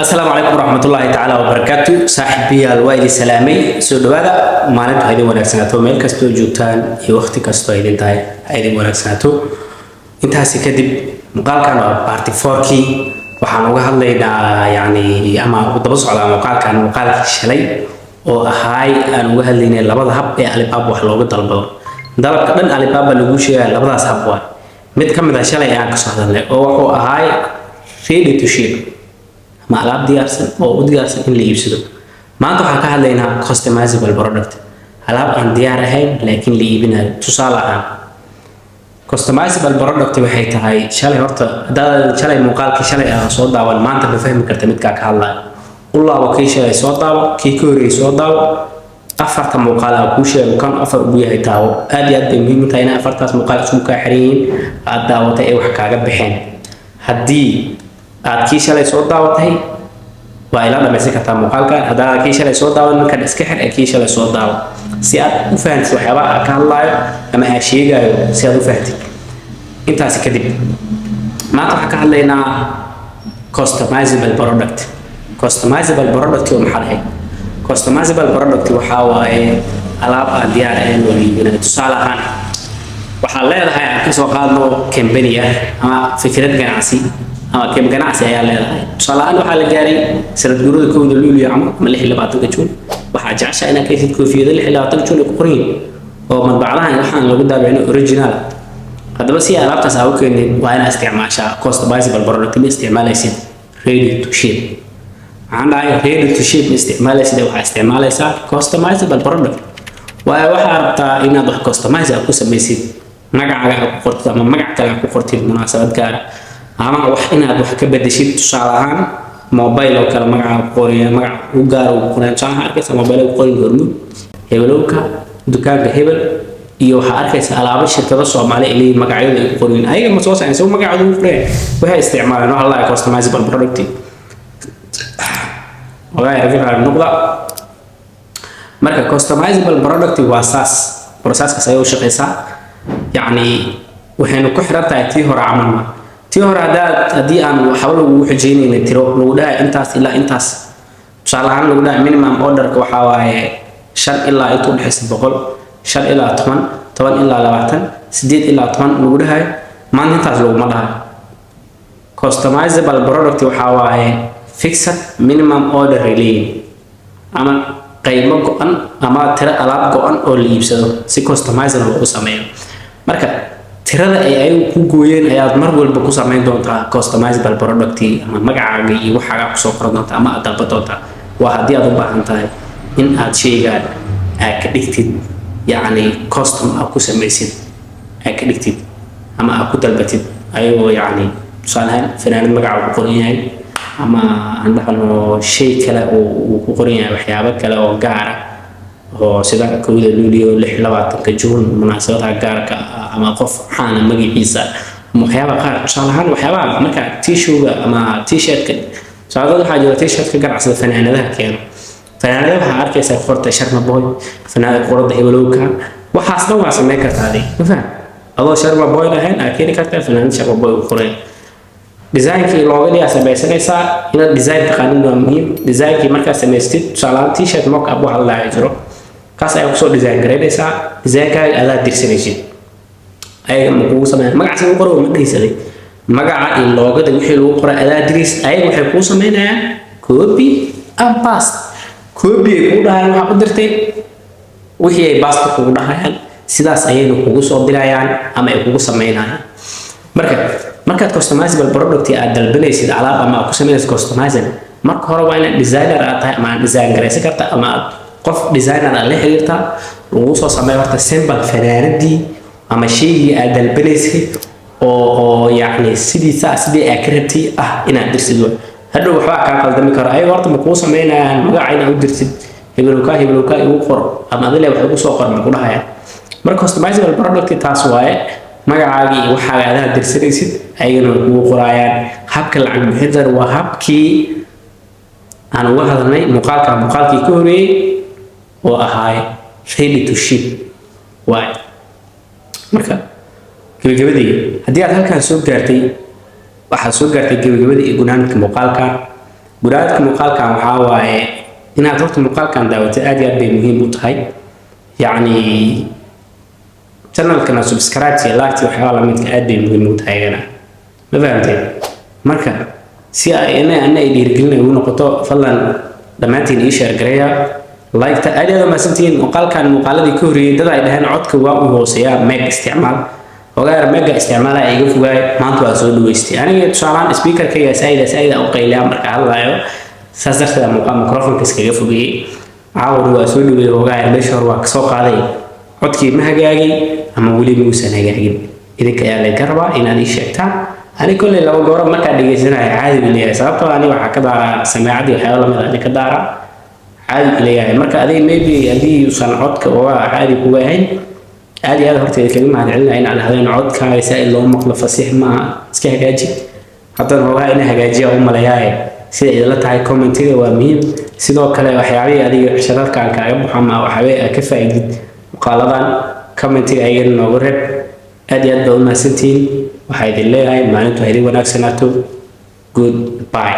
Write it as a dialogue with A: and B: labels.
A: السلام عليكم ورحمة الله تعالى وبركاته. صاحبي الوالد سلامي سود هذا مالك هيدي ونكسناتو ميل كستو جوتان وقت كستو هيدي انتهي هيدي ونكسناتو انتهى سكدب مقال كان بارتي فوركي waxaan uga hadlaynaa yani ama daba socda muuqaalkan muuqaalka shalay oo ahaay aan uga hadlaynay labada hab ee Alibaba wax looga dalbado dalabka dhan Alibaba lagu sheegay labadaas hab waa mid kamid ah shalay aan ka soo hadalnay oo wuxuu ahaay ready to ship ma alaab diyaarsan oo u diyaarsan in la iibsado maanta waxaan ka hadlaynaa customizable product alaab aan diyaar ahayn laakiin la iibinayo tusaale ahaan customizable product waxay tahay shalay horta hadaad shalay muuqaalkii shalay aan soo daawan maanta ma fahmi karta midka ka hadlayo ullaaba kii shalay soo daawo kii ka horeeyay soo daawo afarta muuqaal aan ku sheego kan afar ugu yahay daawo aad iyo aad bay muhiim u tahay in afartaas muuqaal isku ka xiriin aad daawatay ay wax kaaga bixeen haddii aad kii shalay soo daawatay waa ila dhamaysan kartaa muuqaalkan hadaad kii shalay soo daawan marka iska xir kii shalay soo daawo si aad u fahanto waxyaabaha ka hadlayo ama aan sheegayo si aad u fahanto intaas kadib maanta waxaan ka hadlaynaa customizable product customizable product oo maxaa lahayd customizable product waxa waaye alaab aan diyaar ahayn oo iibinayo tusaale ahaan waxaa leedahay aan ka soo qaadno company ama fikrad ganacsi ama كم جناح سيال هذا صلاة وحال جاري سنة جرود كون اللولي عمر من اللي حلا بعطيك تشون وحاجة عشان أنا كيف تكون في ذي اللي حلا بعطيك تشون قرين ومن بعدها نحن لو قدام يعني أوريجينال هذا بس هي علاقة ساوك إن وأنا استعمال شا customizable product استعمال يصير ready to ship عندها ready to ship استعمال يصير وح استعمال يصير customizable product وواحد إن هذا customize أكو سميسي مجا على قرط أما مجا كلا قرط المناسبات كاره ama wax inaad wax ka bedeshid tusaale ahaan mobile oo kala magaca qoriya magac u gaar oo quraansan arkaysa mobile oo qorin hormud hebelowka dukaanka hebel iyo waxa arkaysa alaabo shirkado Soomaali ilay magacyada ay qorin ayaga ma soo saarayso magacooda u qoreen waxay isticmaalaan waxa la customizable product waa rafaa nubla marka customizable product waa saas process-ka sayoo shaqeysa yani waxaynu ku xiran tahay tii hore camalna تيهور هدي أن حاولوا وحجيني نترو لودا إنتاس إلا إنتاس شالعان لودا minimum order كوحواي شن إلا يطول حسب بقول شن إلا طبعا إلا لواتن سديد إلا طبعا لودا هاي ما ننتاز لو مدها customizable product وحواي fixed minimum order ريلي أما قيمة قان أما ترى ألعاب قان أو اللي يبصدو سي customizable وسامية مركب tirada ay ku gooyeen ayaad mar walba ku sameyn doontaa customizable product ama magacaaga iyo waxa ku soo qoran doonta ama aad dalban doonta waa hadii aad u baahan tahay in aad sheygaan aad ka dhigtid yani custom aad ku sameysid aad ka dhigtid ama aad ku dalbatid ayagoo yani tusaalahan fanaanad magaca ku qoran yahay ama aan dhahno shay kale oo ku qoran yahay waxyaabo kale oo gaar ah oo sida kooda luuliyo 26 juun munaasabadaha gaarka ama qof xaana magaciisa waxyaabo qaar tusaalahan waxyaabaha marka t-shirt ama t-shirt-ka saadada waxa jira t-shirt-ka ganacsada fanaanadaha keeno fanaanadaha waxa arkaysa qorta sharma boy fanaanada qorada hebelowka waxaas dhan waa sameyn kartaa ma faham adoo sharma boy lahayn aad keeni kartaa fanaanada sharma boy u qoray design-kii looga dhigaa samaysanaysaa inaad design taqaanin waa muhiim design-kii markaa samaystid tusaalahan t-shirt mock-up waxa la jiro kaas ayaa kusoo design gareynaysaa design-kaaga adaa dirsanaysid ayaga ma kugu sameeyaan magacaas lagu qoro ma dhaysaday magaca iyo loogada wixii lagu qoray adaa diris ayaga waxay kuu sameynayaan copy and paste copy ay kuu dhahayaan waxaa u dirtay wixii ay paste kugu dhahayaan sidaas ayayna kugu soo dirayaan ama ay kugu sameynayaan markaad customizable product aad dalbanaysid alaab ama aad ku sameynaysid customizable marka hore waa inaad designer aad tahay ama aad design garaysan karta ama qof designer la xiriirta lagu soo sameeyo horta simple fanaanadii ama shayga aad dalbanaysay oo yani sidii aad ka rabtay inaad dirsid hadhow waxba ka qaldami karo ay horta ma ku sameynayaan magacayna u dirsid hebelowka igu qor ama adile wax ugu soo qor ma ku dhahayaan marka customizable product taas waaye magacaagi waxa aad dirsanaysid ayagana ugu qorayaan habka lacag bixinta waa habkii aan uga hadalnay muuqaalkii ka horeeyay oo ahaay ready to ship waay marka gabagabadii haddii aad halkan soo gaartay waxaad soo gaartay gabagabadii gunaanka muuqaalka gudaadka muuqaalkan waxaa waaye inaad horta muuqaalkan daawato aad iyo aad bay muhiim u tahay yacni channelkana subscribe iyo like waxyaaba la midka aad bay muhiim u tahay agana ma fahamteen marka si ay ay dhiirigelin ugu noqoto fadlan dhammaantiin ii share gareeya like ta aad ma santiin muuqaalkan muuqaaladii ka horreeyay dad ay dhahaan codka waa u hooseeyaa meg isticmaal ogaar mega isticmaala ay iga fogaay maanta waa soo dhaweystay aniga tusaalaan speaker-ka iyo sayda u qayliya marka hadlayo saas darteed microphone-ka iskaga fogeyay caawdu waa soo dhaweeyay ogaar meesha hore waa ka soo qaaday codkii ma hagaagay ama weli ma uusan hagaagin idinka ayaa la garabaa inaad ii sheegtaan ani kulli laba goor marka dhageysanahay caadi leeyahay sababtoo ani waxa ka daaraa samaacadii waxyaabo la mid ah ka daaraa caadi leeyahay marka aday maybe hadii uusan codka waa caadi ku yahay aad iyo aad horta kaga mahadcelinaa in aan hadeen codkaaga si ay loo maqlo fasiix ma iska hagaaji haddana hoogaa in hagaajiya u maleeyahay sida idinla tahay commentiga waa muhiim sidoo kale waxyaabihii adiga shirarkaan kaaga baxo ama waxyaabihii aad ka faa'iidid muuqaaladan commentiga ayagana noogu reeb aad iyo aad baa u mahadsantihiin waxaa idin leeyahay maalintu ha idin wanaagsanaato goodbye